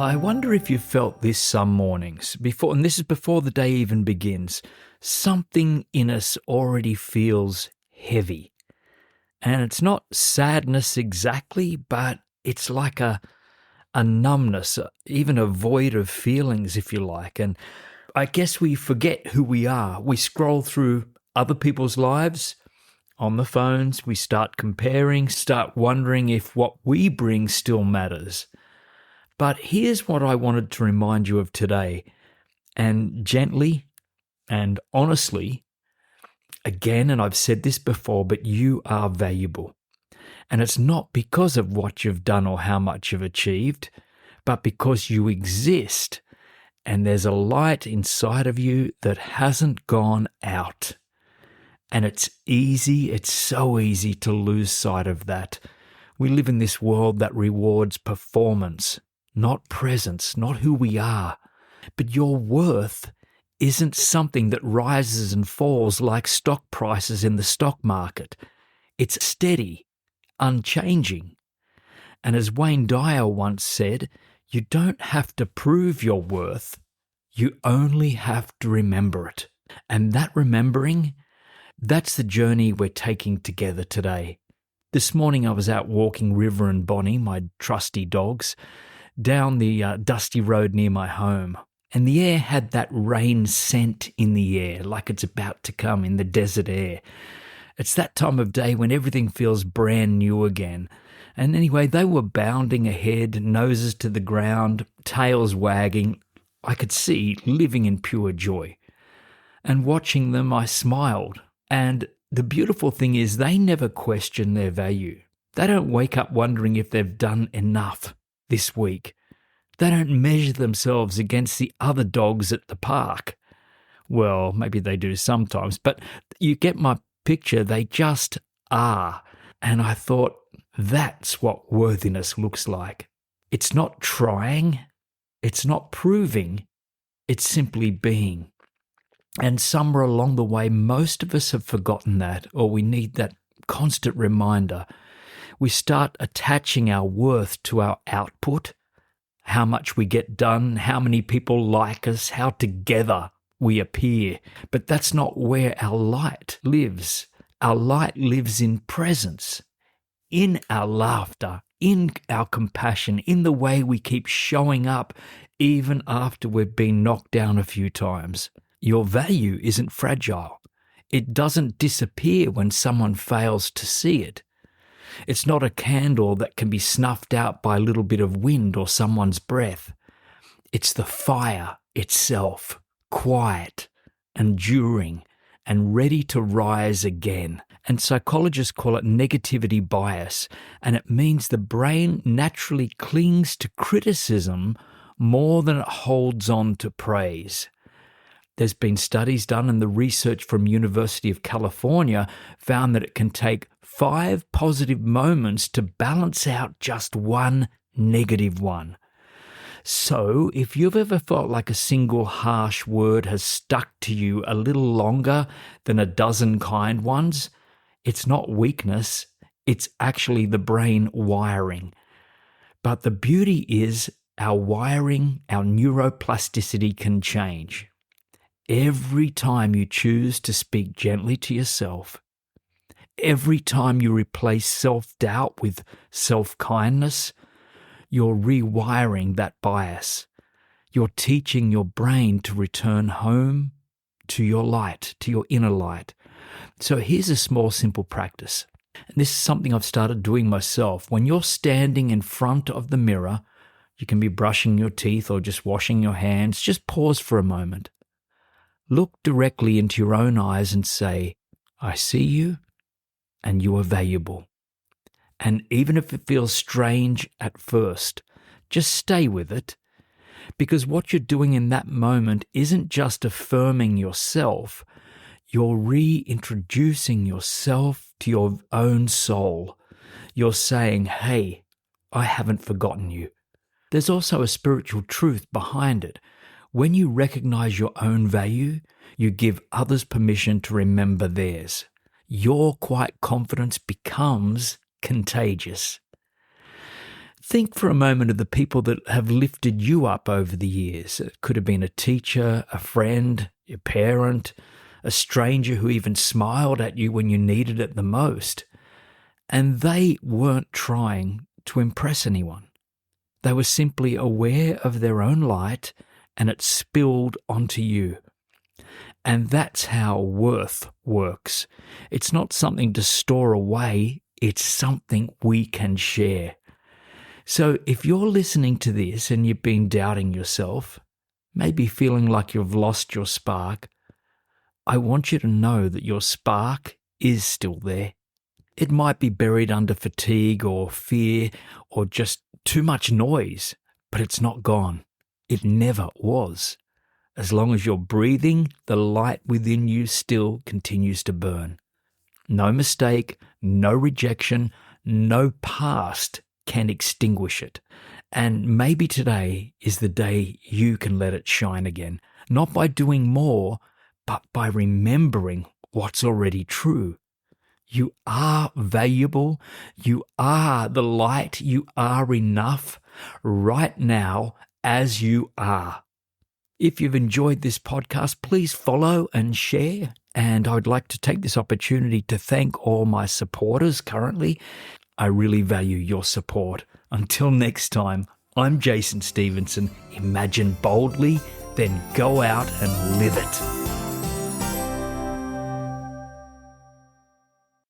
I wonder if you've felt this some mornings before, and this is before the day even begins. Something in us already feels heavy. And it's not sadness exactly, but it's like a numbness, even a void of feelings, if you like. And I guess we forget who we are. We scroll through other people's lives on the phones. We start comparing, start wondering if what we bring still matters. But here's what I wanted to remind you of today, and gently and honestly, again, and I've said this before, but you are valuable. And it's not because of what you've done or how much you've achieved, but because you exist and there's a light inside of you that hasn't gone out. And it's so easy to lose sight of that. We live in this world that rewards performance, not presence, not who we are. But your worth isn't something that rises and falls like stock prices in the stock market. It's steady, unchanging. And as Wayne Dyer once said, you don't have to prove your worth, you only have to remember it. And that remembering, that's the journey we're taking together today. This morning I was out walking River and Bonnie, my trusty dogs, down the dusty road near my home. And the air had that rain scent in the air, like it's about to come in the desert air. It's that time of day when everything feels brand new again. And anyway, they were bounding ahead, noses to the ground, tails wagging. I could see living in pure joy. And watching them, I smiled. And the beautiful thing is they never question their value. They don't wake up wondering if they've done enough this week. They don't measure themselves against the other dogs at the park. Well, maybe they do sometimes, but you get my picture. They just are. And I thought, that's what worthiness looks like. It's not trying. It's not proving. It's simply being. And somewhere along the way, most of us have forgotten that, or we need that constant reminder. We start attaching our worth to our output, how much we get done, how many people like us, how together we appear. But that's not where our light lives. Our light lives in presence, in our laughter, in our compassion, in the way we keep showing up even after we've been knocked down a few times. Your value isn't fragile. It doesn't disappear when someone fails to see it. It's not a candle that can be snuffed out by a little bit of wind or someone's breath. It's the fire itself, quiet, enduring, and ready to rise again. And psychologists call it negativity bias, and it means the brain naturally clings to criticism more than it holds on to praise. There's been studies done, and the research from University of California found that it can take 5 positive moments to balance out just one negative one. So if you've ever felt like a single harsh word has stuck to you a little longer than a dozen kind ones, it's not weakness, it's actually the brain wiring. But the beauty is our wiring, our neuroplasticity can change. Every time you choose to speak gently to yourself, every time you replace self-doubt with self-kindness, you're rewiring that bias. You're teaching your brain to return home to your light, to your inner light. So here's a small, simple practice. And this is something I've started doing myself. When you're standing in front of the mirror, you can be brushing your teeth or just washing your hands. Just pause for a moment. Look directly into your own eyes and say, I see you and you are valuable. And even if it feels strange at first, just stay with it, because what you're doing in that moment isn't just affirming yourself, you're reintroducing yourself to your own soul. You're saying, hey, I haven't forgotten you. There's also a spiritual truth behind it. When you recognize your own value, you give others permission to remember theirs. Your quiet confidence becomes contagious. Think for a moment of the people that have lifted you up over the years. It could have been a teacher, a friend, your parent, a stranger who even smiled at you when you needed it the most. And they weren't trying to impress anyone. They were simply aware of their own light, and it spilled onto you. And that's how worth works. It's not something to store away, it's something we can share. So if you're listening to this and you've been doubting yourself, maybe feeling like you've lost your spark, I want you to know that your spark is still there. It might be buried under fatigue or fear or just too much noise, but it's not gone. It never was. As long as you're breathing, the light within you still continues to burn. No mistake, no rejection, no past can extinguish it. And maybe today is the day you can let it shine again, not by doing more, but by remembering what's already true. You are valuable. You are the light. You are enough right now as you are. If you've enjoyed this podcast, please follow and share. And I'd like to take this opportunity to thank all my supporters currently. I really value your support. Until next time, I'm Jason Stephenson. Imagine boldly, then go out and live it.